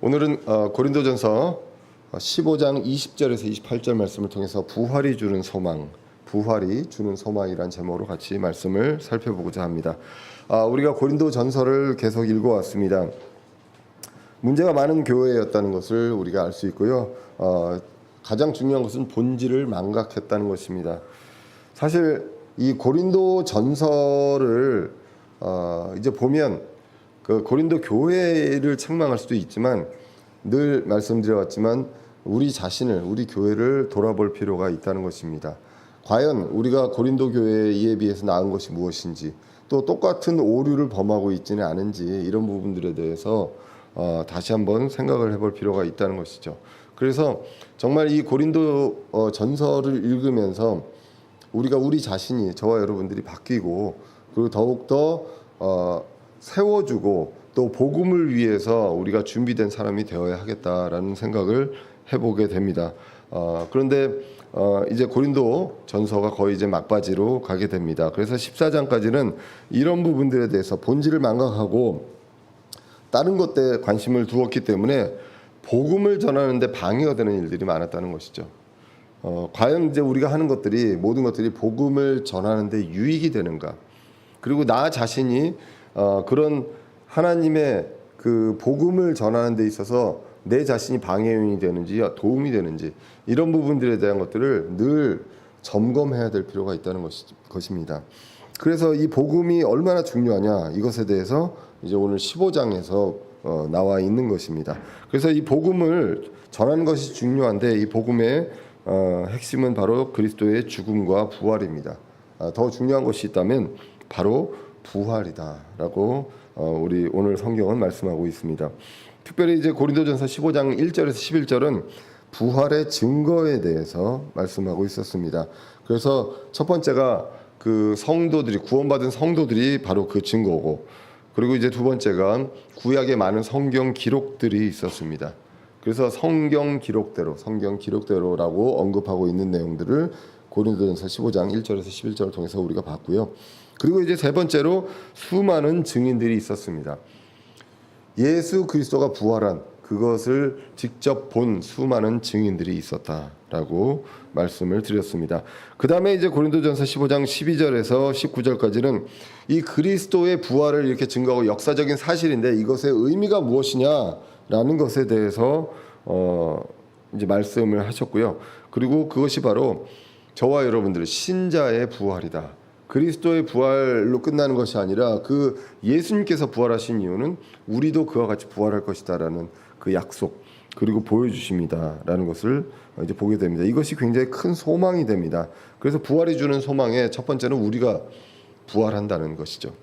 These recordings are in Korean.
오늘은 고린도전서 15장 20절에서 28절 말씀을 통해서 부활이 주는 소망이란 제목으로 같이 말씀을 살펴보고자 합니다. 우리가 고린도전서를 계속 읽어왔습니다. 문제가 많은 교회였다는 것을 우리가 알 수 있고요. 가장 중요한 것은 본질을 망각했다는 것입니다. 사실 이 고린도전서를 이제 보면 그 고린도 교회를 책망할 수도 있지만 늘 말씀드려왔지만 우리 자신을, 우리 교회를 돌아볼 필요가 있다는 것입니다. 과연 우리가 고린도 교회에 비해서 나은 것이 무엇인지, 또 똑같은 오류를 범하고 있지는 않은지, 이런 부분들에 대해서 다시 한번 생각을 해볼 필요가 있다는 것이죠. 그래서 정말 이 고린도 전서를 읽으면서 우리가 우리 자신이, 저와 여러분들이 바뀌고, 그리고 더욱더 세워주고 또 복음을 위해서 우리가 준비된 사람이 되어야 하겠다라는 생각을 해보게 됩니다. 그런데 이제 고린도 전서가 거의 이제 막바지로 가게 됩니다. 그래서 14장까지는 이런 부분들에 대해서 본질을 망각하고 다른 것에 관심을 두었기 때문에 복음을 전하는데 방해가 되는 일들이 많았다는 것이죠. 과연 이제 우리가 하는 것들이, 모든 것들이 복음을 전하는데 유익이 되는가? 그리고 나 자신이 그런 하나님의 그 복음을 전하는 데 있어서 내 자신이 방해용이 되는지 도움이 되는지, 이런 부분들에 대한 것들을 늘 점검해야 될 필요가 있다는 것입니다. 그래서 이 복음이 얼마나 중요하냐, 이것에 대해서 이제 오늘 15장에서 나와 있는 것입니다. 그래서 이 복음을 전하는 것이 중요한데, 이 복음의 핵심은 바로 그리스도의 죽음과 부활입니다. 더 중요한 것이 있다면 바로 부활이다라고 우리 오늘 성경은 말씀하고 있습니다. 특별히 이제 고린도전서 15장 1절에서 11절은 부활의 증거에 대해서 말씀하고 있었습니다. 그래서 첫 번째가 그 성도들이, 구원받은 성도들이 바로 그 증거고, 그리고 이제 두 번째가 구약에 많은 성경 기록들이 있었습니다. 그래서 성경 기록대로라고 언급하고 있는 내용들을 고린도전서 15장 1절에서 11절을 통해서 우리가 봤고요. 그리고 이제 세 번째로 수많은 증인들이 있었습니다. 예수 그리스도가 부활한 그것을 직접 본 수많은 증인들이 있었다라고 말씀을 드렸습니다. 그 다음에 이제 고린도전서 15장 12절에서 19절까지는 이 그리스도의 부활을 이렇게 증거하고 역사적인 사실인데 이것의 의미가 무엇이냐라는 것에 대해서 이제 말씀을 하셨고요. 그리고 그것이 바로 저와 여러분들 신자의 부활이다. 그리스도의 부활로 끝나는 것이 아니라 그 예수님께서 부활하신 이유는 우리도 그와 같이 부활할 것이다라는 그 약속, 그리고 보여주십니다라는 것을 이제 보게 됩니다. 이것이 굉장히 큰 소망이 됩니다. 그래서 부활이 주는 소망의 첫 번째는 우리가 부활한다는 것이죠.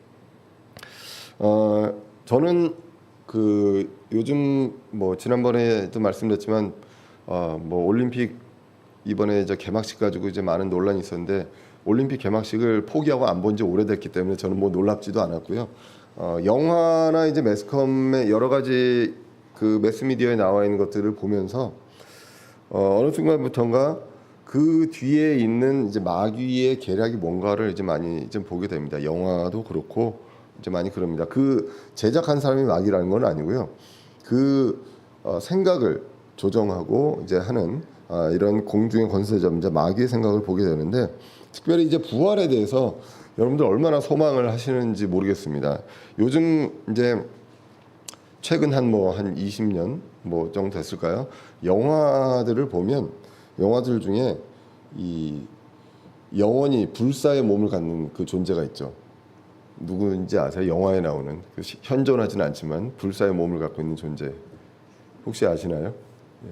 저는 그 요즘 뭐 지난번에도 말씀드렸지만 뭐 올림픽 이번에 이제 개막식 가지고 이제 많은 논란이 있었는데, 올림픽 개막식을 포기하고 안 본 지 오래됐기 때문에 저는 뭐 놀랍지도 않았고요. 영화나 이제 매스컴의 여러 가지 그 매스미디어에 나와 있는 것들을 보면서 어느 순간부터인가 그 뒤에 있는 이제 마귀의 계략이 뭔가를 이제 많이 좀 보게 됩니다. 영화도 그렇고 이제 많이 그럽니다. 그 제작한 사람이 마귀라는 건 아니고요. 그 생각을 조정하고 이제 하는 이런 공중의 권세자입니다. 마귀의 생각을 보게 되는데, 특별히 이제 부활에 대해서 여러분들 얼마나 소망을 하시는지 모르겠습니다. 요즘 이제 최근 한 20년 뭐 정도 됐을까요? 영화들을 보면 영화들 중에 이 영원히 불사의 몸을 갖는 그 존재가 있죠. 누구인지 아세요? 영화에 나오는, 현존하지는 않지만 불사의 몸을 갖고 있는 존재. 혹시 아시나요? 네.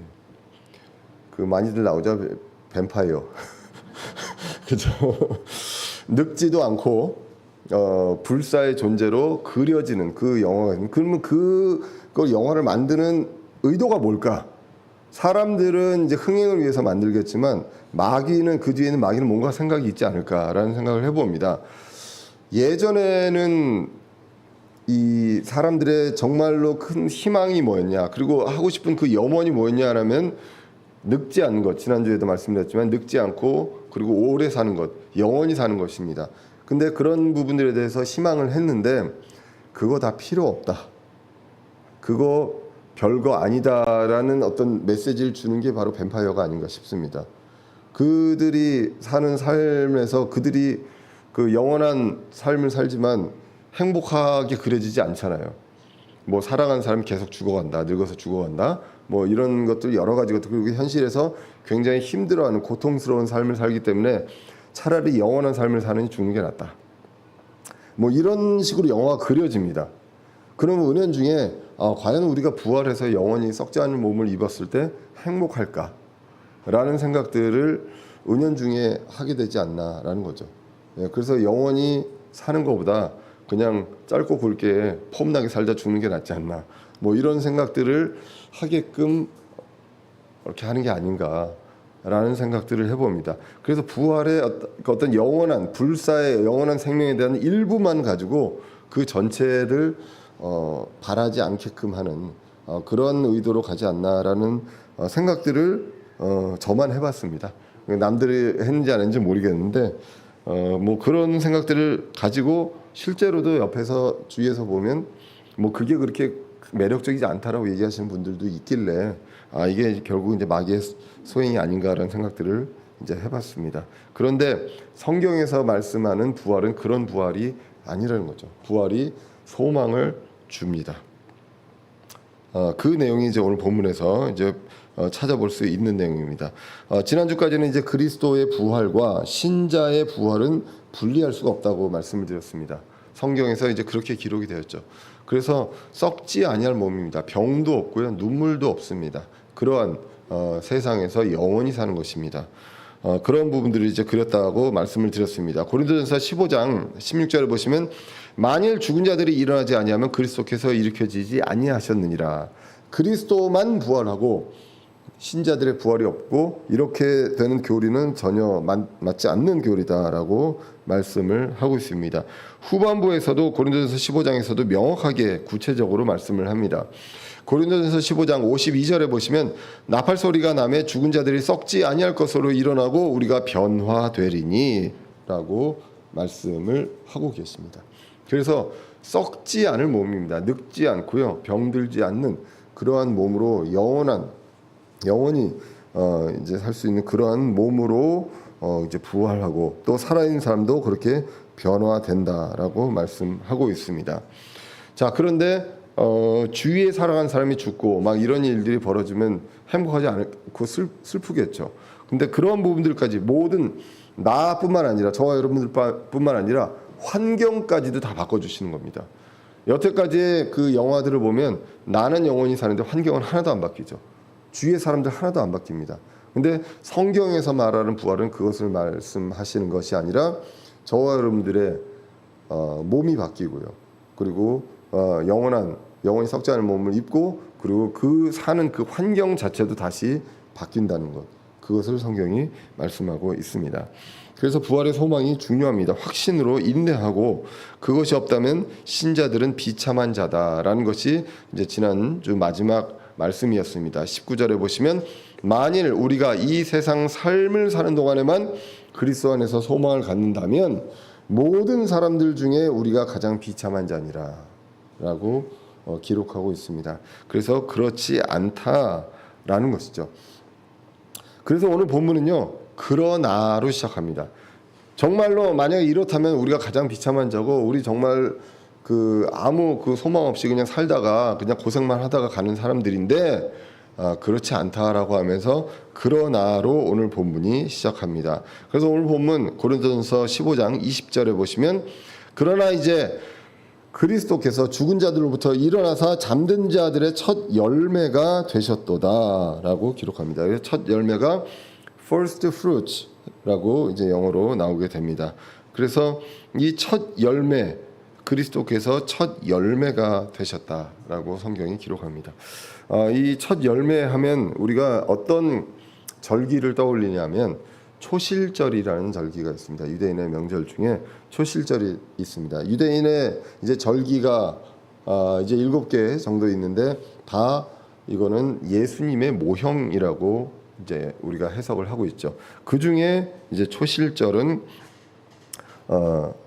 그 많이들 나오죠. 뱀파이어. 그죠? 늙지도 않고 불사의 존재로 그려지는 그 영화가, 그러면 그걸 영화를 만드는 의도가 뭘까? 사람들은 이제 흥행을 위해서 만들겠지만 마귀는, 그 뒤에는 마귀는 뭔가 생각이 있지 않을까라는 생각을 해봅니다. 예전에는 이 사람들의 정말로 큰 희망이 뭐였냐, 그리고 하고 싶은 그 염원이 뭐였냐 하면 늙지 않는 것, 지난주에도 말씀드렸지만 늙지 않고 그리고 오래 사는 것, 영원히 사는 것입니다. 근데 그런 부분들에 대해서 희망을 했는데 그거 다 필요 없다. 그거 별거 아니다라는 어떤 메시지를 주는 게 바로 뱀파이어가 아닌가 싶습니다. 그들이 사는 삶에서 그들이 그 영원한 삶을 살지만 행복하게 그려지지 않잖아요. 뭐 살아가는 사람이 계속 죽어간다, 늙어서 죽어간다, 뭐 이런 것들 여러 가지 것들, 그리고 현실에서 굉장히 힘들어하는 고통스러운 삶을 살기 때문에 차라리 영원한 삶을 사느니 죽는 게 낫다. 뭐 이런 식으로 영화가 그려집니다. 그러면 은연중에 과연 우리가 부활해서 영원히 썩지 않은 몸을 입었을 때 행복할까? 라는 생각들을 은연중에 하게 되지 않나라는 거죠. 예, 그래서 영원히 사는 것보다 그냥 짧고 굵게 폼나게 살다 죽는 게 낫지 않나. 뭐 이런 생각들을 하게끔 이렇게 하는 게 아닌가라는 생각들을 해봅니다. 그래서 부활의 어떤 영원한 불사의 영원한 생명에 대한 일부만 가지고 그 전체를 바라지 않게끔 하는 그런 의도로 가지 않나라는 생각들을 저만 해봤습니다. 남들이 했는지 안 했는지 모르겠는데 뭐 그런 생각들을 가지고 실제로도 옆에서 주위에서 보면 뭐 그게 그렇게 매력적이지 않다라고 얘기하시는 분들도 있길래 이게 결국 이제 마귀의 소행이 아닌가라는 생각들을 이제 해봤습니다. 그런데 성경에서 말씀하는 부활은 그런 부활이 아니라는 거죠. 부활이 소망을 줍니다. 그 내용이 이제 오늘 본문에서 이제 찾아볼 수 있는 내용입니다. 지난주까지는 이제 그리스도의 부활과 신자의 부활은 분리할 수가 없다고 말씀을 드렸습니다. 성경에서 이제 그렇게 기록이 되었죠. 그래서 썩지 아니할 몸입니다. 병도 없고요, 눈물도 없습니다. 그러한 세상에서 영원히 사는 것입니다. 그런 부분들을 이제 그렸다고 말씀을 드렸습니다. 고린도전서 15장 16절을 보시면 만일 죽은 자들이 일어나지 아니하면 그리스도께서 일으켜지지 아니하셨느니라. 그리스도만 부활하고 신자들의 부활이 없고 이렇게 되는 교리는 전혀 맞지 않는 교리다라고 말씀을 하고 있습니다. 후반부에서도 고린도전서 15장에서도 명확하게 구체적으로 말씀을 합니다. 고린도전서 15장 52절에 보시면 나팔 소리가 나매 죽은 자들이 썩지 아니할 것으로 일어나고 우리가 변화되리니 라고 말씀을 하고 계십니다. 그래서 썩지 않을 몸입니다. 늙지 않고요, 병들지 않는 그러한 몸으로 영원히 이제 살 수 있는 그러한 몸으로 이제 부활하고 또 살아있는 사람도 그렇게 변화된다라고 말씀하고 있습니다. 자, 그런데 주위에 살아간 사람이 죽고 막 이런 일들이 벌어지면 행복하지 않고 슬프겠죠. 근데 그런 부분들까지 모든 나뿐만 아니라 저와 여러분들뿐만 아니라 환경까지도 다 바꿔주시는 겁니다. 여태까지의 그 영화들을 보면 나는 영원히 사는데 환경은 하나도 안 바뀌죠. 주위의 사람들 하나도 안 바뀝니다. 근데 성경에서 말하는 부활은 그것을 말씀하시는 것이 아니라 저와 여러분들의 몸이 바뀌고요. 그리고 영원히 썩지 않은 몸을 입고 그리고 그 사는 그 환경 자체도 다시 바뀐다는 것. 그것을 성경이 말씀하고 있습니다. 그래서 부활의 소망이 중요합니다. 확신으로 인내하고 그것이 없다면 신자들은 비참한 자다라는 것이 이제 지난주 마지막 말씀이었습니다. 19절에 보시면 만일 우리가 이 세상 삶을 사는 동안에만 그리스도 안에서 소망을 갖는다면 모든 사람들 중에 우리가 가장 비참한 자니라 라고 기록하고 있습니다. 그래서 그렇지 않다라는 것이죠. 그래서 오늘 본문은요, 그러나로 시작합니다. 정말로 만약에 이렇다면 우리가 가장 비참한 자고 우리 정말 아무 소망 없이 그냥 살다가 그냥 고생만 하다가 가는 사람들인데 그렇지 않다라고 하면서 그러나로 오늘 본문이 시작합니다. 그래서 오늘 본문 고린도전서 15장 20절에 보시면 그러나 이제 그리스도께서 죽은 자들로부터 일어나사 잠든 자들의 첫 열매가 되셨도다라고 기록합니다. 그래서 첫 열매가 first fruits라고 이제 영어로 나오게 됩니다. 그래서 이 첫 열매, 그리스도께서 첫 열매가 되셨다라고 성경이 기록합니다. 이 첫 열매하면 우리가 어떤 절기를 떠올리냐면 초실절이라는 절기가 있습니다. 유대인의 명절 중에 초실절이 있습니다. 유대인의 이제 절기가 이제 7개 정도 있는데 다 이거는 예수님의 모형이라고 이제 우리가 해석을 하고 있죠. 그 중에 이제 초실절은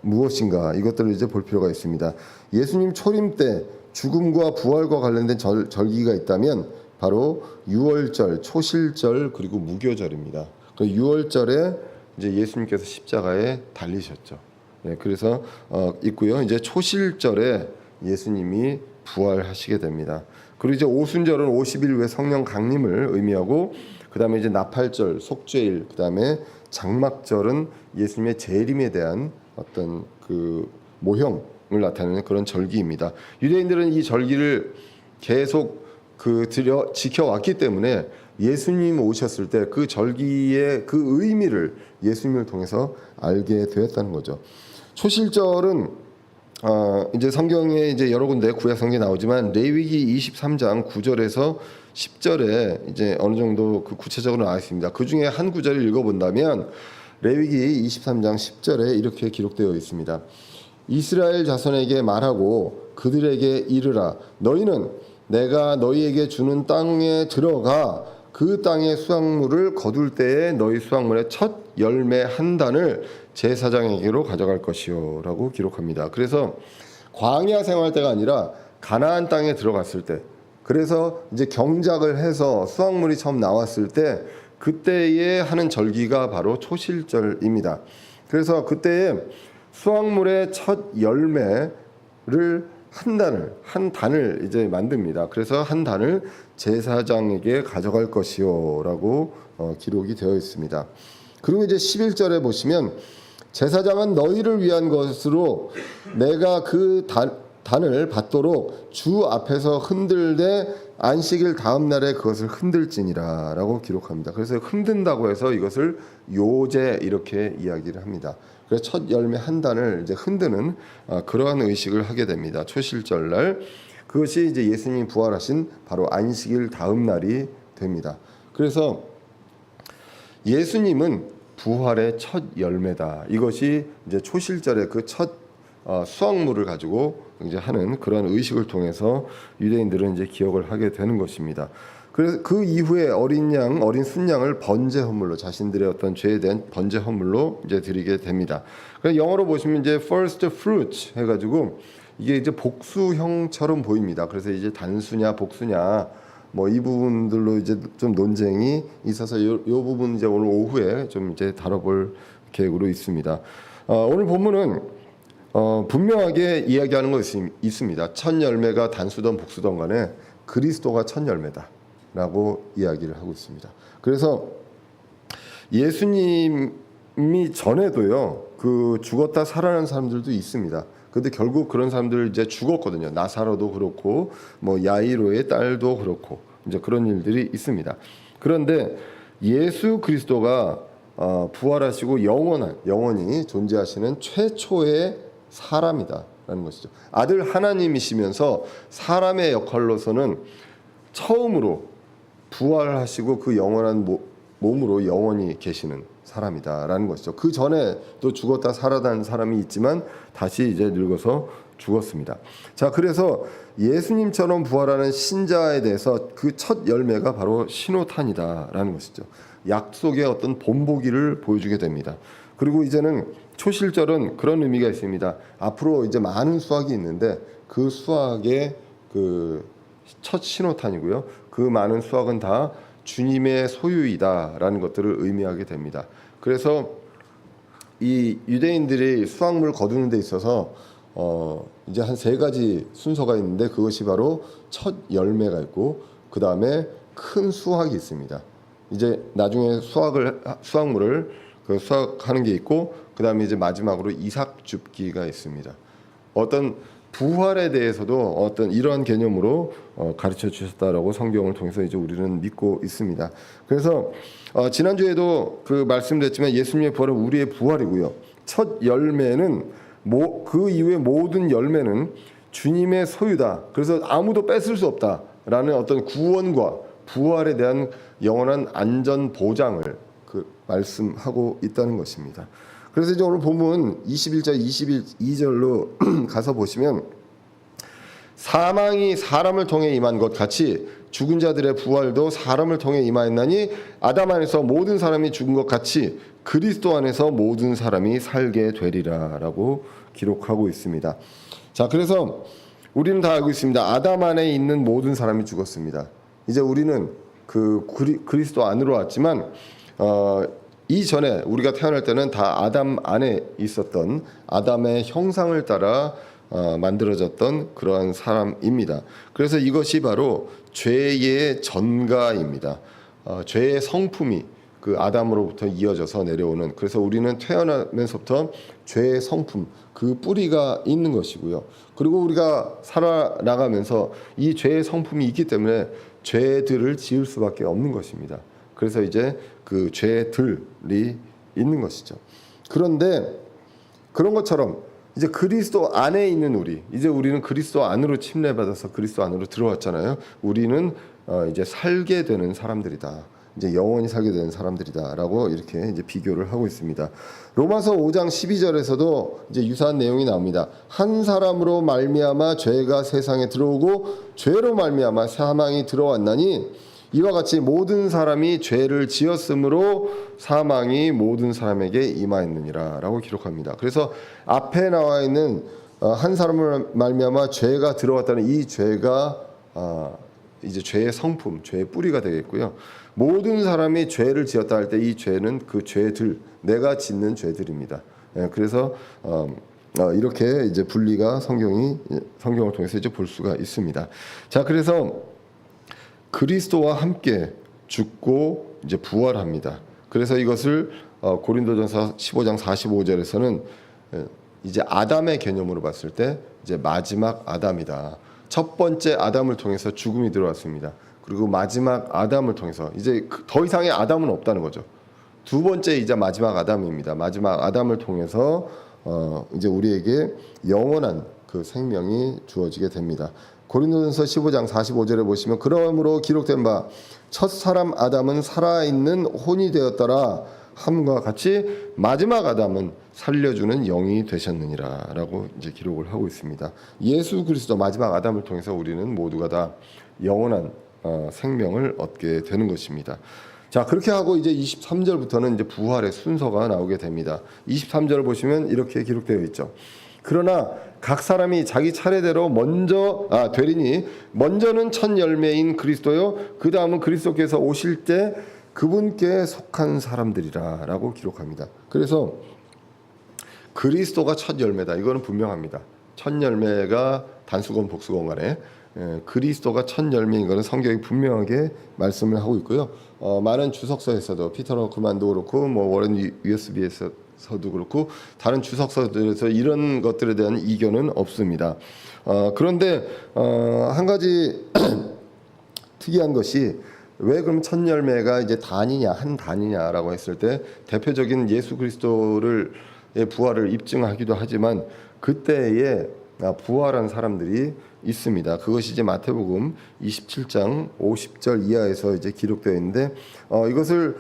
무엇인가 이것들을 이제 볼 필요가 있습니다. 예수님 초림 때 죽음과 부활과 관련된 절기가 있다면 바로 유월절, 초실절 그리고 무교절입니다. 그 유월절에 이제 예수님께서 십자가에 달리셨죠. 네, 그래서 있고요. 이제 초실절에 예수님이 부활하시게 됩니다. 그리고 이제 오순절은 50일 후에 성령 강림을 의미하고, 그다음에 이제 나팔절, 속죄일, 그다음에 장막절은 예수님의 재림에 대한 어떤 그 모형을 나타내는 그런 절기입니다. 유대인들은 이 절기를 계속 지켜왔기 때문에 예수님 오셨을 때 그 절기의 그 의미를 예수님을 통해서 알게 되었다는 거죠. 초실절은 이제 성경에 이제 여러 군데 구약 성경에 나오지만 레위기 23장 9절에서 10절에 이제 어느 정도 그 구체적으로 나와 있습니다. 그 중에 한 구절을 읽어본다면 레위기 23장 10절에 이렇게 기록되어 있습니다. 이스라엘 자손에게 말하고 그들에게 이르라. 너희는 내가 너희에게 주는 땅에 들어가 그 땅의 수확물을 거둘 때에 너희 수확물의 첫 열매 한 단을 제사장에게로 가져갈 것이요 라고 기록합니다. 그래서 광야 생활 때가 아니라 가나안 땅에 들어갔을 때, 그래서 이제 경작을 해서 수확물이 처음 나왔을 때 그때에 하는 절기가 바로 초실절입니다. 그래서 그때에 수확물의 첫 열매를 한 단을 이제 만듭니다. 그래서 한 단을 제사장에게 가져갈 것이요라고 기록이 되어 있습니다. 그리고 이제 11절에 보시면 제사장은 너희를 위한 것으로 내가 그 단을 받도록 주 앞에서 흔들되 안식일 다음 날에 그것을 흔들지니라라고 기록합니다. 그래서 흔든다고 해서 이것을 요제 이렇게 이야기를 합니다. 그래서 첫 열매 한 단을 이제 흔드는 그러한 의식을 하게 됩니다. 초실절 날. 그것이 이제 예수님이 부활하신 바로 안식일 다음 날이 됩니다. 그래서 예수님은 부활의 첫 열매다. 이것이 이제 초실절의 그 첫 수확물을 가지고 이제 하는 그런 의식을 통해서 유대인들은 이제 기억을 하게 되는 것입니다. 그래서 그 이후에 어린 순양을 번제 헌물로, 자신들의 어떤 죄에 대한 번제 헌물로 이제 드리게 됩니다. 그래서 영어로 보시면 이제 first fruits 해가지고 이게 이제 복수형처럼 보입니다. 그래서 이제 단수냐 복수냐 뭐 이 부분들로 이제 좀 논쟁이 있어서 요 부분 이제 오늘 오후에 좀 이제 다뤄볼 계획으로 있습니다. 오늘 본문은 분명하게 이야기하는 것이 있습니다. 첫 열매가 단수든 복수든 간에 그리스도가 첫 열매다라고 이야기를 하고 있습니다. 그래서 예수님이 전에도요, 그 죽었다 살아난 사람들도 있습니다. 근데 결국 그런 사람들 이제 죽었거든요. 나사로도 그렇고 뭐 야이로의 딸도 그렇고 이제 그런 일들이 있습니다. 그런데 예수 그리스도가 부활하시고 영원히 존재하시는 최초의 사람이다라는 것이죠. 아들 하나님이시면서 사람의 역할로서는 처음으로 부활하시고 그 영원한 몸으로 영원히 계시는 사람이다라는 것이죠. 그 전에 또 죽었다 살아난 사람이 있지만 다시 이제 늙어서 죽었습니다. 자, 그래서 예수님처럼 부활하는 신자에 대해서 그 첫 열매가 바로 신호탄이다라는 것이죠. 약속의 어떤 본보기를 보여주게 됩니다. 그리고 이제는 초실절은 그런 의미가 있습니다. 앞으로 이제 많은 수확이 있는데 그 수확의 그 첫 신호탄이고요. 그 많은 수확은 다 주님의 소유이다라는 것들을 의미하게 됩니다. 그래서 이 유대인들이 수확물 거두는 데 있어서 이제 한 3가지 순서가 있는데 그것이 바로 첫 열매가 있고 그 다음에 큰 수확이 있습니다. 이제 나중에 수확물을 수확하는 게 있고 그 다음에 이제 마지막으로 이삭 줍기가 있습니다. 어떤 부활에 대해서도 어떤 이러한 개념으로 가르쳐 주셨다라고 성경을 통해서 이제 우리는 믿고 있습니다. 그래서 지난주에도 그 말씀드렸지만 예수님의 부활은 우리의 부활이고요. 첫 열매는 그 이후의 모든 열매는 주님의 소유다. 그래서 아무도 뺏을 수 없다라는 어떤 구원과 부활에 대한 영원한 안전 보장을 말씀하고 있다는 것입니다. 그래서 이제 오늘 본문 21절 22절로 가서 보시면 사망이 사람을 통해 임한 것 같이 죽은 자들의 부활도 사람을 통해 임하였나니 아담 안에서 모든 사람이 죽은 것 같이 그리스도 안에서 모든 사람이 살게 되리라라고 기록하고 있습니다. 자, 그래서 우리는 다 알고 있습니다. 아담 안에 있는 모든 사람이 죽었습니다. 이제 우리는 그 그리스도 안으로 왔지만 이전에 우리가 태어날 때는 다 아담 안에 있었던 아담의 형상을 따라 만들어졌던 그러한 사람입니다. 그래서 이것이 바로 죄의 전가입니다. 죄의 성품이 그 아담으로부터 이어져서 내려오는, 그래서 우리는 태어나면서부터 죄의 성품, 그 뿌리가 있는 것이고요. 그리고 우리가 살아나가면서 이 죄의 성품이 있기 때문에 죄들을 지을 수밖에 없는 것입니다. 그래서 이제 그 죄들이 있는 것이죠. 그런데 그런 것처럼 이제 그리스도 안에 있는 이제 우리는 그리스도 안으로 침례받아서 그리스도 안으로 들어왔잖아요. 우리는 이제 살게 되는 사람들이다. 이제 영원히 살게 되는 사람들이다라고 이렇게 이제 비교를 하고 있습니다. 로마서 5장 12절에서도 이제 유사한 내용이 나옵니다. 한 사람으로 말미암아 죄가 세상에 들어오고 죄로 말미암아 사망이 들어왔나니 이와 같이 모든 사람이 죄를 지었으므로 사망이 모든 사람에게 임하였느니라라고 기록합니다. 그래서 앞에 나와 있는 한 사람으로 말미암아 죄가 들어왔다는 이 죄가 이제 죄의 성품, 죄의 뿌리가 되겠고요. 모든 사람이 죄를 지었다 할 때 이 죄는 그 죄들, 내가 짓는 죄들입니다. 그래서 이렇게 이제 분리가 성경을 통해서 이제 볼 수가 있습니다. 자, 그래서 그리스도와 함께 죽고 이제 부활합니다. 그래서 이것을 고린도전서 15장 45절에서는 이제 아담의 개념으로 봤을 때 이제 마지막 아담이다. 첫 번째 아담을 통해서 죽음이 들어왔습니다. 그리고 마지막 아담을 통해서 이제 더 이상의 아담은 없다는 거죠. 두 번째 이제 마지막 아담입니다. 마지막 아담을 통해서 이제 우리에게 영원한 그 생명이 주어지게 됩니다. 고린도전서 15장 45절에 보시면 그러므로 기록된 바 첫 사람 아담은 살아있는 혼이 되었더라 함과 같이 마지막 아담은 살려주는 영이 되셨느니라라고 이제 기록을 하고 있습니다. 예수 그리스도 마지막 아담을 통해서 우리는 모두가 다 영원한 생명을 얻게 되는 것입니다. 자, 그렇게 하고 이제 23절부터는 이제 부활의 순서가 나오게 됩니다. 23절을 보시면 이렇게 기록되어 있죠. 그러나 각 사람이 자기 차례대로 되리니 먼저는 첫 열매인 그리스도요 그 다음은 그리스도께서 오실 때 그분께 속한 사람들이라라고 기록합니다. 그래서 그리스도가 첫 열매다. 이거는 분명합니다. 첫 열매가 단수건 복수건 간에 그리스도가 첫 열매인 것은 성경이 분명하게 말씀을 하고 있고요. 많은 주석서에서도 피터 러크만도 그렇고 뭐 워렌 USB에서도 그렇고 다른 주석서들에서 이런 것들에 대한 이견은 없습니다. 그런데 한 가지 특이한 것이 왜 그럼 첫 열매가 이제 단이냐 한 단이냐라고 했을 때 대표적인 예수 그리스도의 부활을 입증하기도 하지만 그때에 부활한 사람들이 있습니다. 그것이 이제 마태복음 27장 50절 이하에서 이제 기록되어 있는데 이것을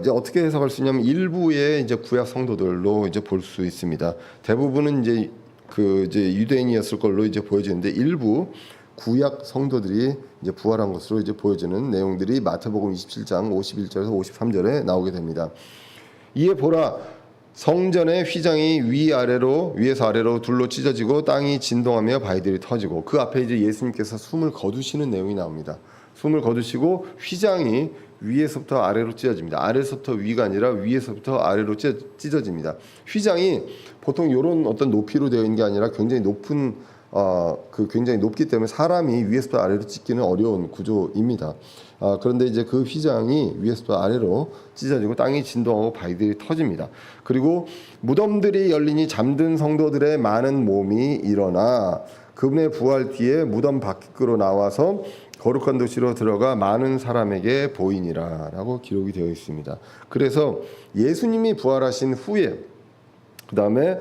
이제 어떻게 해석할 수 있냐면 일부의 이제 구약 성도들로 이제 볼 수 있습니다. 대부분은 이제 유대인이었을 걸로 이제 보여지는데 일부 구약 성도들이 이제 부활한 것으로 이제 보여지는 내용들이 마태복음 27장 51절에서 53절에 나오게 됩니다. 이에 보라 성전의 휘장이 위에서 아래로 둘로 찢어지고 땅이 진동하며 바위들이 터지고 그 앞에 이제 예수님께서 숨을 거두시는 내용이 나옵니다. 숨을 거두시고 휘장이 위에서부터 아래로 찢어집니다. 아래서부터 위가 아니라 위에서부터 아래로 찢어집니다. 휘장이 보통 이런 어떤 높이로 되어 있는 게 아니라 굉장히 높은 굉장히 높기 때문에 사람이 위에서부터 아래로 찢기는 어려운 구조입니다. 그런데 이제 그 휘장이 위에서부터 아래로 찢어지고 땅이 진동하고 바위들이 터집니다. 그리고 무덤들이 열리니 잠든 성도들의 많은 몸이 일어나 그분의 부활 뒤에 무덤 밖으로 나와서 거룩한 도시로 들어가 많은 사람에게 보이니라라고 기록이 되어 있습니다. 그래서 예수님이 부활하신 후에 그 다음에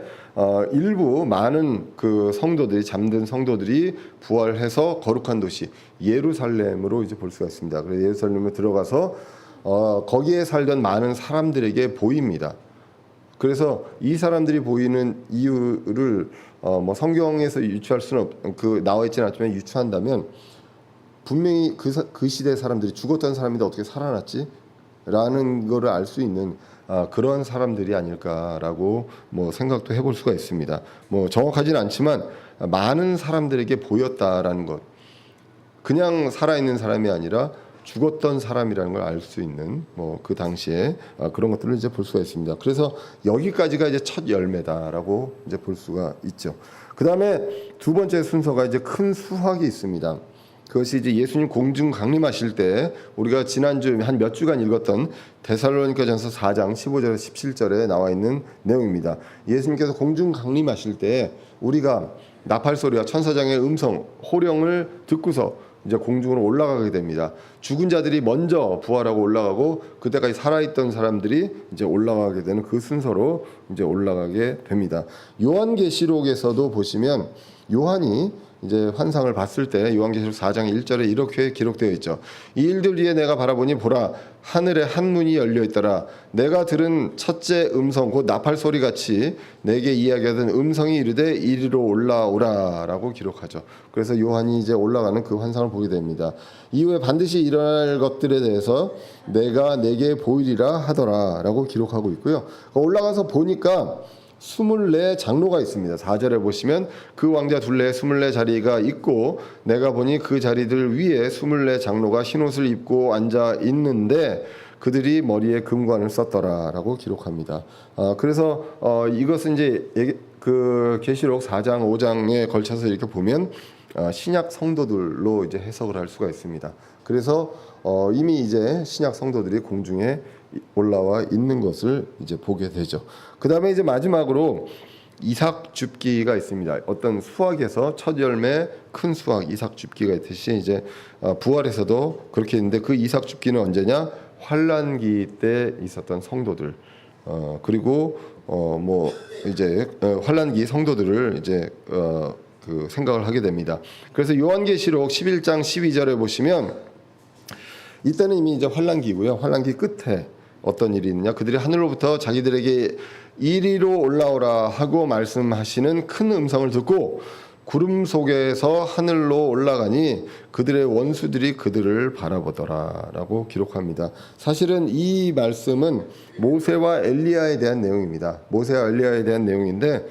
일부 많은 그 성도들이 잠든 성도들이 부활해서 거룩한 도시 예루살렘으로 이제 볼 수가 있습니다. 그래서 예루살렘에 들어가서 거기에 살던 많은 사람들에게 보입니다. 그래서 이 사람들이 보이는 이유를 뭐 성경에서 유추할 수는 나와 있지는 않지만 유추한다면 분명히 그 시대 사람들이 죽었던 사람인데 어떻게 살아났지? 라는 거를 알 수 있는 그런 사람들이 아닐까라고 뭐 생각도 해볼 수가 있습니다. 뭐 정확하지는 않지만 많은 사람들에게 보였다라는 것. 그냥 살아있는 사람이 아니라 죽었던 사람이라는 걸 알 수 있는 뭐 그 당시에 그런 것들을 이제 볼 수가 있습니다. 그래서 여기까지가 이제 첫 열매다라고 이제 볼 수가 있죠. 그 다음에 두 번째 순서가 이제 큰 수확이 있습니다. 그것이 이제 예수님 공중 강림하실 때 우리가 지난주 한 몇 주간 읽었던 데살로니가전서 4장 15절에서 17절에 나와 있는 내용입니다. 예수님께서 공중 강림하실 때 우리가 나팔 소리와 천사장의 음성, 호령을 듣고서 이제 공중으로 올라가게 됩니다. 죽은 자들이 먼저 부활하고 올라가고 그때까지 살아있던 사람들이 이제 올라가게 되는 그 순서로 이제 올라가게 됩니다. 요한계시록에서도 보시면 요한이 이제 환상을 봤을 때 요한계시록 4장 1절에 이렇게 기록되어 있죠. 이 일들 위에 내가 바라보니 보라 하늘에 한 문이 열려 있더라. 내가 들은 첫째 음성 곧 나팔 소리 같이 내게 이야기하던 음성이 이르되 이리로 올라오라라고 기록하죠. 그래서 요한이 이제 올라가는 그 환상을 보게 됩니다. 이후에 반드시 일어날 것들에 대해서 내가 내게 보이리라 하더라라고 기록하고 있고요. 올라가서 보니까 24 장로가 있습니다. 4절에 보시면 그 왕자 둘레에 24 자리가 있고 내가 보니 그 자리들 위에 24 장로가 흰옷을 입고 앉아 있는데 그들이 머리에 금관을 썼더라라고 기록합니다. 그래서 이것은 이제 그 계시록 4장 5장에 걸쳐서 이렇게 보면 신약 성도들로 이제 해석을 할 수가 있습니다. 그래서 이미 이제 신약 성도들이 공중에 올라와 있는 것을 이제 보게 되죠. 그 다음에 이제 마지막으로 이삭 줍기가 있습니다. 어떤 수확에서 첫 열매 큰 수확 이삭 줍기가 있듯이 이제 부활에서도 그렇게 있는데 그 이삭 줍기는 언제냐? 환란기 때 있었던 성도들 그리고 뭐 이제 환란기 성도들을 이제 그 생각을 하게 됩니다. 그래서 요한계시록 11장 12절에 보시면 이때는 이미 이제 환란기고요. 환란기 끝에 어떤 일이 있느냐? 그들이 하늘로부터 자기들에게 이리로 올라오라 하고 말씀하시는 큰 음성을 듣고 구름 속에서 하늘로 올라가니 그들의 원수들이 그들을 바라보더라라고 기록합니다. 사실은 이 말씀은 모세와 엘리야에 대한 내용입니다. 모세와 엘리야에 대한 내용인데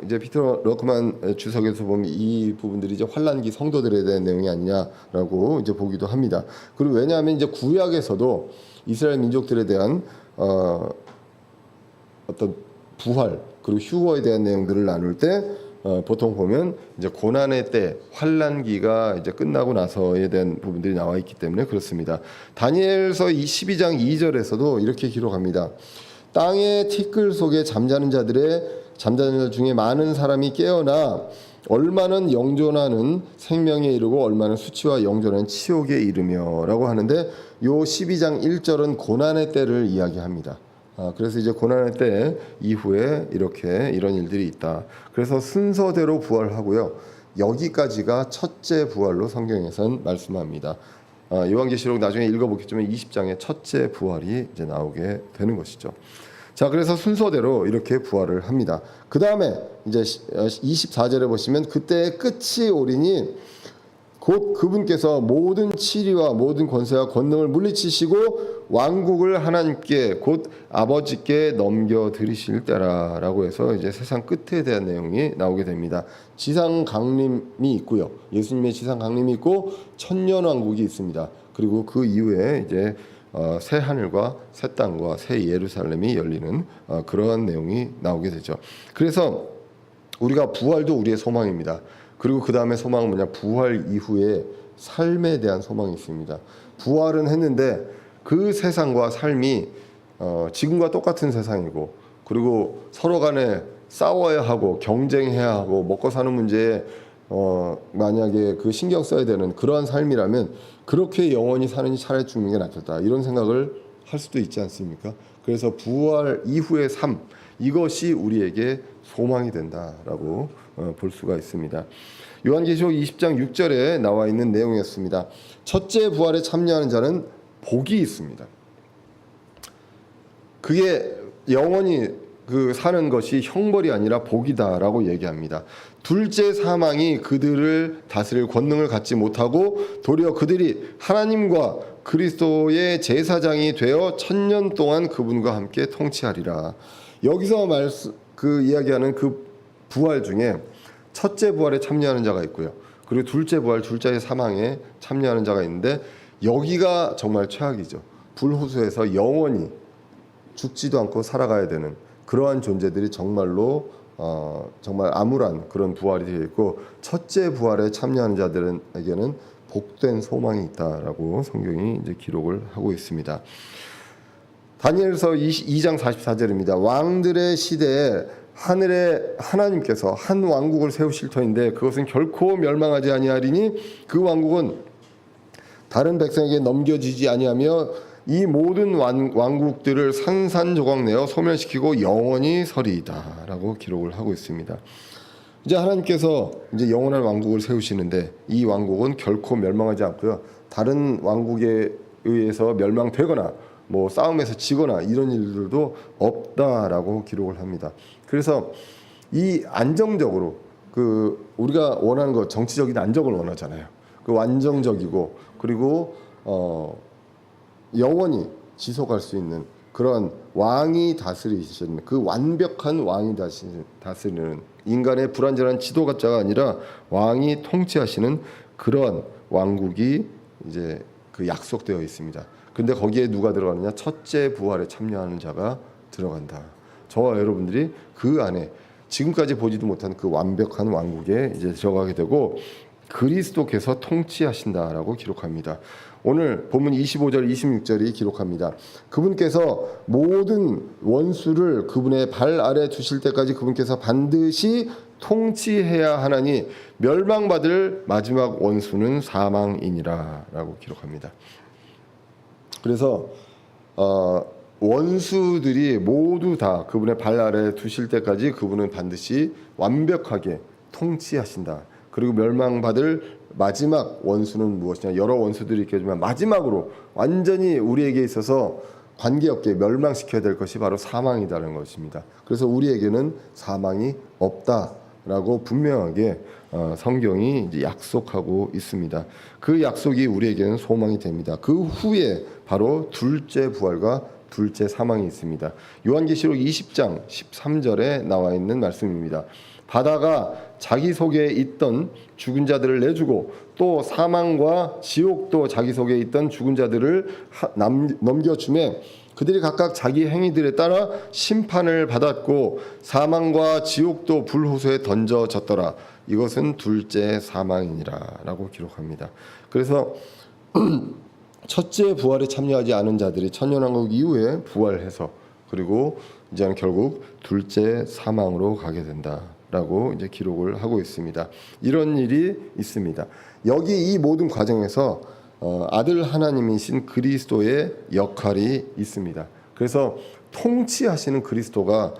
이제 피터 러크만 주석에서 보면 이 부분들이 이제 환란기 성도들에 대한 내용이 아니냐라고 이제 보기도 합니다. 그리고 왜냐하면 이제 구약에서도 이스라엘 민족들에 대한 어떤 부활 그리고 휴거에 대한 내용들을 나눌 때 보통 보면 이제 고난의 때 환란기가 이제 끝나고 나서에 대한 부분들이 나와 있기 때문에 그렇습니다. 다니엘서 12장 2절에서도 이렇게 기록합니다. 땅의 티끌 속에 잠자는 자들 중에 많은 사람이 깨어나 얼마는 영존하는 생명에 이르고 얼마는 수치와 영존하는 치욕에 이르며라고 하는데 요 12장 1절은 고난의 때를 이야기합니다. 그래서 이제 고난의 때 이후에 이렇게 이런 일들이 있다. 그래서 순서대로 부활하고요. 여기까지가 첫째 부활로 성경에선 말씀합니다. 요한계시록 나중에 읽어보겠지만 20장에 첫째 부활이 이제 나오게 되는 것이죠. 자, 그래서 순서대로 이렇게 부활을 합니다. 그 다음에 이제 24절에 보시면 그때 끝이 오리니 곧 그분께서 모든 치리와 모든 권세와 권능을 물리치시고 왕국을 하나님께 곧 아버지께 넘겨드리실 때라라고 해서 이제 세상 끝에 대한 내용이 나오게 됩니다. 지상 강림이 있고요. 예수님의 지상 강림이 있고 천년 왕국이 있습니다. 그리고 그 이후에 이제 새 하늘과 새 땅과 새 예루살렘이 열리는 그러한 내용이 나오게 되죠. 그래서 우리가 부활도 우리의 소망입니다. 그리고 그 다음에 소망은 뭐냐? 부활 이후에 삶에 대한 소망이 있습니다. 부활은 했는데 그 세상과 삶이 지금과 똑같은 세상이고 그리고 서로 간에 싸워야 하고 경쟁해야 하고 먹고 사는 문제에 만약에 그 신경 써야 되는 그러한 삶이라면 그렇게 영원히 사느니 차라리 죽는 게 낫겠다 이런 생각을 할 수도 있지 않습니까? 그래서 부활 이후의 삶 이것이 우리에게 소망이 된다라고 볼 수가 있습니다. 요한계시록 20장 6절에 나와 있는 내용이었습니다. 첫째 부활에 참여하는 자는 복이 있습니다. 그게 영원히 그 사는 것이 형벌이 아니라 복이다라고 얘기합니다. 둘째 사망이 그들을 다스릴 권능을 갖지 못하고 도리어 그들이 하나님과 그리스도의 제사장이 되어 1000년 동안 그분과 함께 통치하리라. 여기서 이야기하는 그 부활 중에 첫째 부활에 참여하는 자가 있고요. 그리고 둘째 부활, 둘째의 사망에 참여하는 자가 있는데 여기가 정말 최악이죠. 불호수에서 영원히 죽지도 않고 살아가야 되는 그러한 존재들이 정말로 정말 암울한 그런 부활이 되어 있고 첫째 부활에 참여하는 자들에게는 복된 소망이 있다라고 성경이 이제 기록을 하고 있습니다. 다니엘서 2장 44절입니다. 왕들의 시대에 하늘의 하나님께서 한 왕국을 세우실 터인데 그것은 결코 멸망하지 아니하리니 그 왕국은 다른 백성에게 넘겨지지 아니하며 이 모든 왕국들을 산산조각 내어 소멸시키고 영원히 서리이다라고 기록을 하고 있습니다. 이제 하나님께서 이제 영원한 왕국을 세우시는데 이 왕국은 결코 멸망하지 않고요. 다른 왕국에 의해서 멸망되거나 뭐 싸움에서 지거나 이런 일들도 없다라고 기록을 합니다. 그래서 이 안정적으로 그 우리가 원하는 것 정치적인 안정을 원하잖아요. 그 안정적이고 그리고 영원히 지속할 수 있는 그런 왕이 다스리시는 그 완벽한 왕이 다스리는 인간의 불완전한 지도자가 아니라 왕이 통치하시는 그런 왕국이 이제 그 약속되어 있습니다. 근데 거기에 누가 들어가느냐? 첫째 부활에 참여하는 자가 들어간다. 저와 여러분들이 그 안에 지금까지 보지도 못한 그 완벽한 왕국에 이제 들어가게 되고 그리스도께서 통치하신다라고 기록합니다. 오늘 본문 25절 26절이 기록합니다. 그분께서 모든 원수를 그분의 발 아래 두실 때까지 그분께서 반드시 통치해야 하나니 멸망받을 마지막 원수는 사망이니라 라고 기록합니다. 그래서 원수들이 모두 다 그분의 발 아래 두실 때까지 그분은 반드시 완벽하게 통치하신다. 그리고 멸망받을 마지막 원수는 무엇이냐? 여러 원수들이 있겠지만 마지막으로 완전히 우리에게 있어서 관계없게 멸망시켜야 될 것이 바로 사망이라는 것입니다. 그래서 우리에게는 사망이 없다라고 분명하게 성경이 이제 약속하고 있습니다. 그 약속이 우리에게는 소망이 됩니다. 그 후에 바로 둘째 부활과 둘째 사망이 있습니다. 요한계시록 20장 13절에 나와 있는 말씀입니다. 바다가 자기 속에 있던 죽은 자들을 내주고 또 사망과 지옥도 자기 속에 있던 죽은 자들을 넘겨주매 그들이 각각 자기 행위들에 따라 심판을 받았고 사망과 지옥도 불호수에 던져졌더라. 이것은 둘째 사망이니라 라고 기록합니다. 그래서 첫째 부활에 참여하지 않은 자들이 천년왕국 이후에 부활해서 그리고 이제는 결국 둘째 사망으로 가게 된다라고 이제 기록을 하고 있습니다. 이런 일이 있습니다. 여기 이 모든 과정에서 아들 하나님이신 그리스도의 역할이 있습니다. 그래서 통치하시는 그리스도가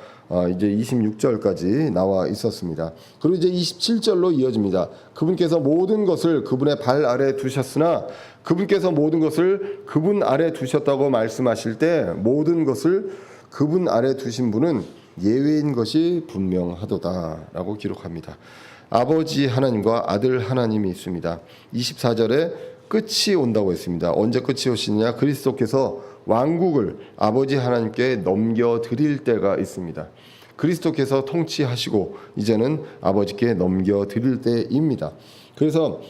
이제 26절까지 나와 있었습니다. 그리고 이제 27절로 이어집니다. 그분께서 모든 것을 그분의 발 아래 두셨으나 그분께서 모든 것을 그분 아래 두셨다고 말씀하실 때 모든 것을 그분 아래 두신 분은 예외인 것이 분명하도다라고 기록합니다. 아버지 하나님과 아들 하나님이 있습니다. 24절에 끝이 온다고 했습니다. 언제 끝이 오시느냐? 그리스도께서 왕국을 아버지 하나님께 넘겨드릴 때가 있습니다. 그리스도께서 통치하시고 이제는 아버지께 넘겨드릴 때입니다. 그래서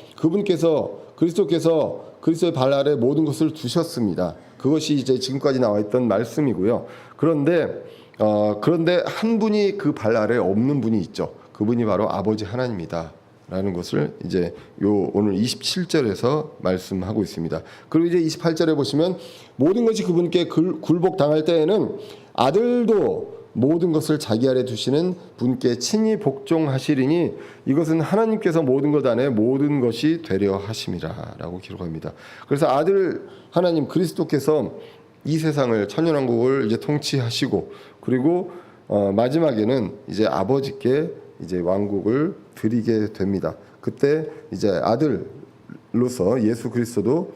그리스도께서 그리스도의 발 아래 모든 것을 두셨습니다. 그것이 이제 지금까지 나와 있던 말씀이고요. 그런데 한 분이 그 발 아래 없는 분이 있죠. 그분이 바로 아버지 하나님이다. 라는 것을 이제 오늘 27절에서 말씀하고 있습니다. 그리고 이제 28절에 보시면 모든 것이 그분께 굴복당할 때에는 아들도 모든 것을 자기 아래 두시는 분께 친히 복종하시리니 이것은 하나님께서 모든 것 안에 모든 것이 되려 하심이라 라고 기록합니다. 그래서 아들 하나님 그리스도께서 이 세상을 천년왕국을 이제 통치하시고 그리고 마지막에는 이제 아버지께 이제 왕국을 드리게 됩니다. 그때 이제 아들로서 예수 그리스도도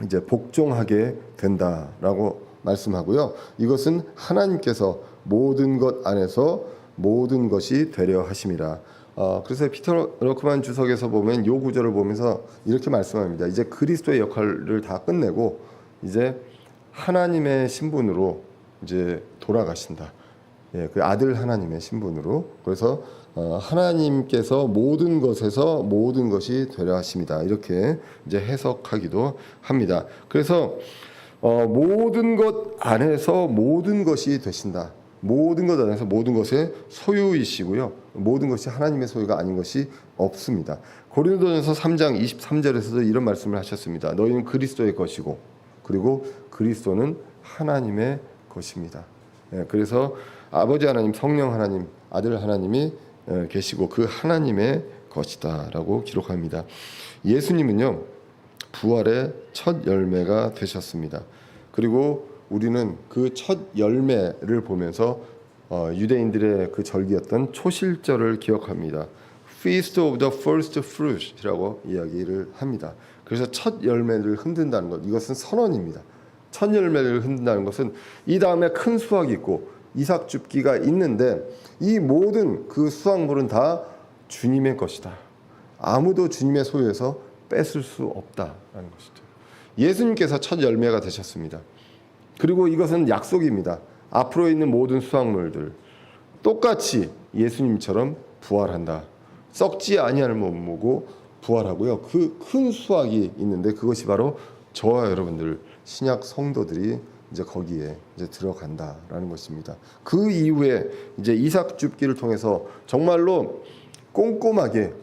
이제 복종하게 된다라고 말씀하고요. 이것은 하나님께서 모든 것 안에서 모든 것이 되려 하심이라. 그래서 피터 러크만 주석에서 보면 요 구절을 보면서 이렇게 말씀합니다. 이제 그리스도의 역할을 다 끝내고 이제 하나님의 신분으로 이제 돌아가신다. 예, 그 아들 하나님의 신분으로. 그래서 하나님께서 모든 것에서 모든 것이 되려 하십니다. 이렇게 이제 해석하기도 합니다. 그래서 모든 것 안에서 모든 것이 되신다. 모든 것 안에서 모든 것의 소유이시고요. 모든 것이 하나님의 소유가 아닌 것이 없습니다. 고린도전서 3장 23절에서도 이런 말씀을 하셨습니다. 너희는 그리스도의 것이고 그리고 그리스도는 하나님의 것입니다. 그래서 아버지 하나님, 성령 하나님, 아들 하나님이 계시고 그 하나님의 것이다라고 기록합니다. 예수님은요 부활의 첫 열매가 되셨습니다. 그리고 우리는 그 첫 열매를 보면서 유대인들의 그 절기였던 초실절을 기억합니다. Feast of the First Fruits라고 이야기를 합니다. 그래서 첫 열매를 흔든다는 것, 이것은 선언입니다. 첫 열매를 흔든다는 것은 이 다음에 큰 수확이 있고 이삭 줍기가 있는데 이 모든 그 수확물은 다 주님의 것이다. 아무도 주님의 소유에서 뺏을 수 없다라는 것이죠. 예수님께서 첫 열매가 되셨습니다. 그리고 이것은 약속입니다. 앞으로 있는 모든 수확물들 똑같이 예수님처럼 부활한다. 썩지 아니할 몸이고 부활하고요. 그 큰 수확이 있는데 그것이 바로 저와 여러분들 신약 성도들이 이제 거기에 이제 들어간다라는 것입니다. 그 이후에 이제 이삭 줍기를 통해서 정말로 꼼꼼하게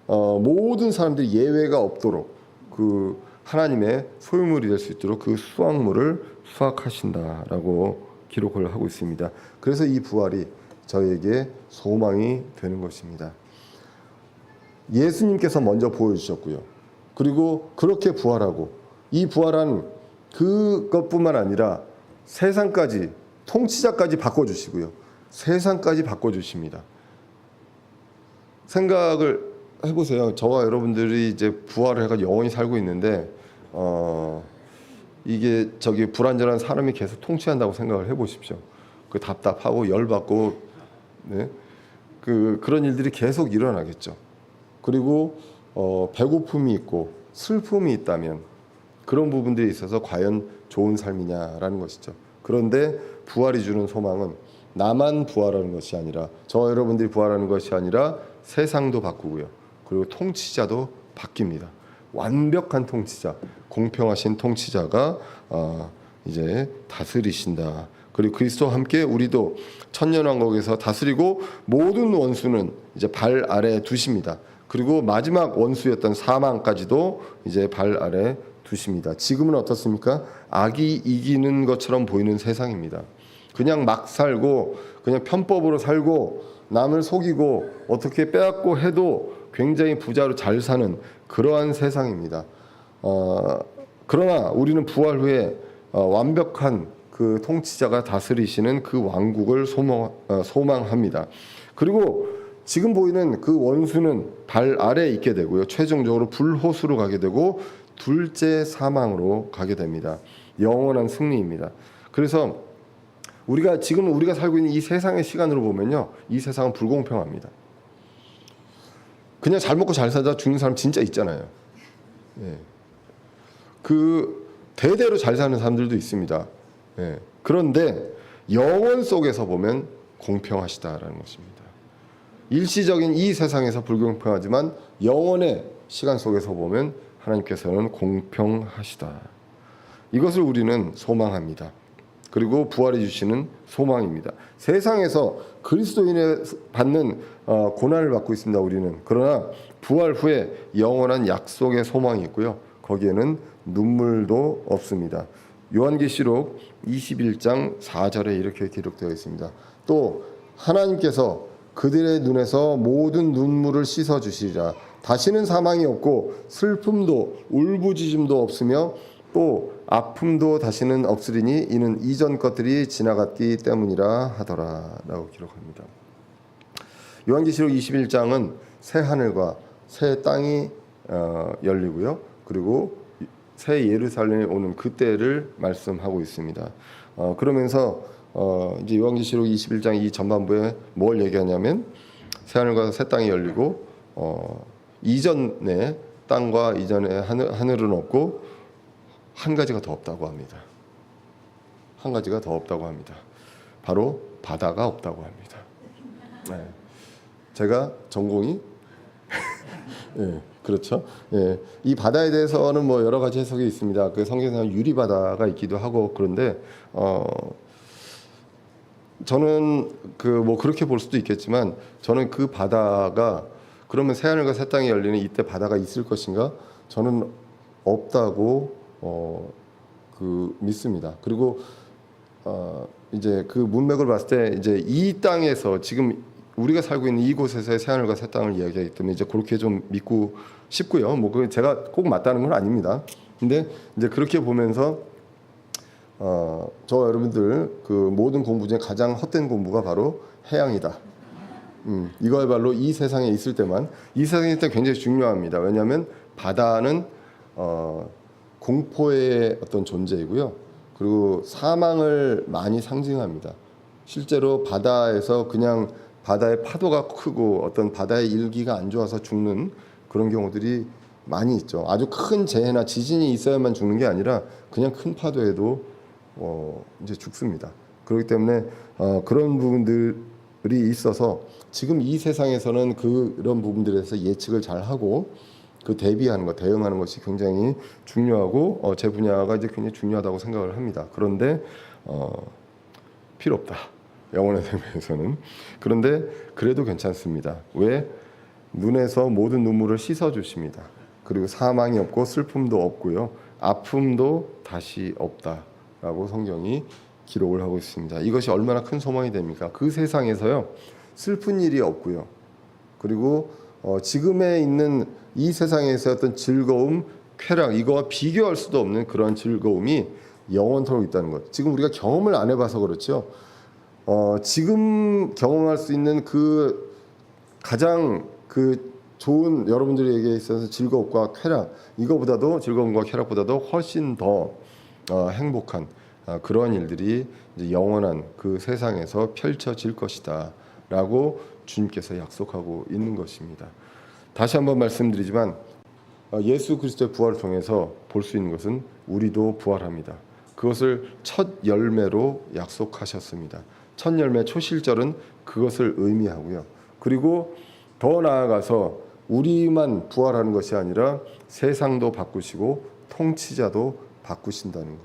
모든 사람들이 예외가 없도록 그 하나님의 소유물이 될 수 있도록 그 수확물을 수확하신다라고 기록을 하고 있습니다. 그래서 이 부활이 저에게 소망이 되는 것입니다. 예수님께서 먼저 보여주셨고요. 그리고 그렇게 부활하고 이 부활한 그것뿐만 아니라 세상까지 통치자까지 바꿔주시고요. 세상까지 바꿔주십니다. 생각을 해보세요. 저와 여러분들이 이제 부활을 해서 영원히 살고 있는데 이게 불완전한 사람이 계속 통치한다고 생각을 해보십시오. 그 답답하고 열받고 네? 그런 일들이 계속 일어나겠죠. 그리고 배고픔이 있고 슬픔이 있다면 그런 부분들이 있어서 과연 좋은 삶이냐라는 것이죠. 그런데 부활이 주는 소망은 나만 부활하는 것이 아니라 저와 여러분들이 부활하는 것이 아니라 세상도 바꾸고요. 그리고 통치자도 바뀝니다. 완벽한 통치자, 공평하신 통치자가 이제 다스리신다. 그리고 그리스도와 함께 우리도 천년왕국에서 다스리고 모든 원수는 이제 발 아래 두십니다. 그리고 마지막 원수였던 사망까지도 이제 발 아래 두십니다. 지금은 어떻습니까? 악이 이기는 것처럼 보이는 세상입니다. 그냥 막 살고 그냥 편법으로 살고 남을 속이고 어떻게 빼앗고 해도 굉장히 부자로 잘 사는 그러한 세상입니다. 그러나 우리는 부활 후에 완벽한 그 통치자가 다스리시는 그 왕국을 소망합니다. 그리고 지금 보이는 그 원수는 발 아래에 있게 되고요. 최종적으로 불호수로 가게 되고 둘째 사망으로 가게 됩니다. 영원한 승리입니다. 그래서 지금 우리가 살고 있는 이 세상의 시간으로 보면요. 이 세상은 불공평합니다. 그냥 잘 먹고 잘 살다 죽는 사람 진짜 있잖아요. 예. 대대로 잘 사는 사람들도 있습니다. 예. 그런데 영원 속에서 보면 공평하시다라는 것입니다. 일시적인 이 세상에서 불공평하지만 영원의 시간 속에서 보면 하나님께서는 공평하시다. 이것을 우리는 소망합니다. 그리고 부활해 주시는 소망입니다. 세상에서 그리스도인에 받는 고난을 받고 있습니다. 우리는. 그러나 부활 후에 영원한 약속의 소망이 있고요. 거기에는 눈물도 없습니다. 요한계시록 21장 4절에 이렇게 기록되어 있습니다. 또 하나님께서 그들의 눈에서 모든 눈물을 씻어주시리라. 다시는 사망이 없고 슬픔도 울부짖음도 없으며 또 아픔도 다시는 없으리니 이는 이전 것들이 지나갔기 때문이라 하더라 라고 기록합니다. 요한계시록 21장은 새 하늘과 새 땅이 열리고요. 그리고 새 예루살렘에 오는 그때를 말씀하고 있습니다. 그러면서 이제 요한계시록 21장 이 전반부에 뭘 얘기하냐면 새 하늘과 새 땅이 열리고 이전의 땅과 이전의 하늘은 없고 한 가지가 더 없다고 합니다. 한 가지가 더 없다고 합니다. 바로 바다가 없다고 합니다. 네. 제가 전공이 예, 그렇죠. 예, 이 바다에 대해서는 뭐 여러 가지 해석이 있습니다. 그 성경에는 유리 바다가 있기도 하고 그런데 저는 그 뭐 그렇게 볼 수도 있겠지만 저는 그 바다가 그러면 새 하늘과 새 땅이 열리는 이때 바다가 있을 것인가? 저는 없다고 그 믿습니다. 그리고 이제 그 문맥을 봤을 때 이제 이 땅에서 지금 우리가 살고 있는 이곳에서의 새 하늘과 새 땅을 이야기하기 때문에 이제 그렇게 좀 믿고 싶고요. 뭐 그 제가 꼭 맞다는 건 아닙니다. 근데 이제 그렇게 보면서 저 여러분들 그 모든 공부 중에 가장 헛된 공부가 바로 해양이다. 이거야말로 이 세상에 있을 때만 이 세상에 있을 때 굉장히 중요합니다. 왜냐하면 바다는 공포의 어떤 존재이고요. 그리고 사망을 많이 상징합니다. 실제로 바다에서 그냥 바다의 파도가 크고 어떤 바다의 일기가 안 좋아서 죽는 그런 경우들이 많이 있죠. 아주 큰 재해나 지진이 있어야만 죽는 게 아니라 그냥 큰 파도에도 이제 죽습니다. 그렇기 때문에 그런 부분들이 있어서 지금 이 세상에서는 그런 부분들에 대해서 예측을 잘 하고 그 대비하는 것, 대응하는 것이 굉장히 중요하고 제 분야가 이제 굉장히 중요하다고 생각을 합니다. 그런데 필요 없다. 영혼의 생명에서는. 그런데 그래도 괜찮습니다. 왜? 눈에서 모든 눈물을 씻어 주십니다. 그리고 사망이 없고 슬픔도 없고요. 아픔도 다시 없다라고 성경이 기록을 하고 있습니다. 이것이 얼마나 큰 소망이 됩니까? 그 세상에서요. 슬픈 일이 없고요. 그리고 지금에 있는 이 세상에서 어떤 즐거움, 쾌락 이거와 비교할 수도 없는 그런 즐거움이 영원토록 있다는 것. 지금 우리가 경험을 안 해봐서 그렇죠. 지금 경험할 수 있는 그 가장 그 좋은 여러분들에게 있어서 즐거움과 쾌락 이거보다도 즐거움과 쾌락보다도 훨씬 더 행복한 그러한 일들이 이제 영원한 그 세상에서 펼쳐질 것이다라고 주님께서 약속하고 있는 것입니다. 다시 한번 말씀드리지만 예수 그리스도의 부활을 통해서 볼 수 있는 것은 우리도 부활합니다. 그것을 첫 열매로 약속하셨습니다. 첫 열매 초실절은 그것을 의미하고요. 그리고 더 나아가서 우리만 부활하는 것이 아니라 세상도 바꾸시고 통치자도 바꾸신다는 것.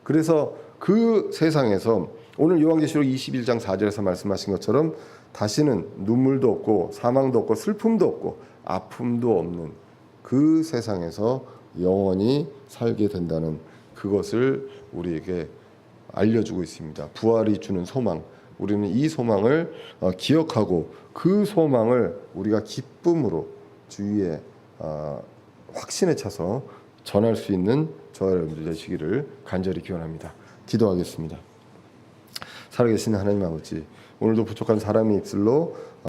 그래서 그 세상에서 오늘 요한계시록 21장 4절에서 말씀하신 것처럼 다시는 눈물도 없고 사망도 없고 슬픔도 없고 아픔도 없는 그 세상에서 영원히 살게 된다는 그것을 우리에게 알려주고 있습니다. 부활이 주는 소망. 우리는 이 소망을 기억하고 그 소망을 우리가 기쁨으로 주위에 확신에 차서 전할 수 있는 저와 여러분들 되시기를 간절히 기원합니다. 기도하겠습니다. 살아계신 하나님 아버지, 오늘도 부족한 사람의 입술로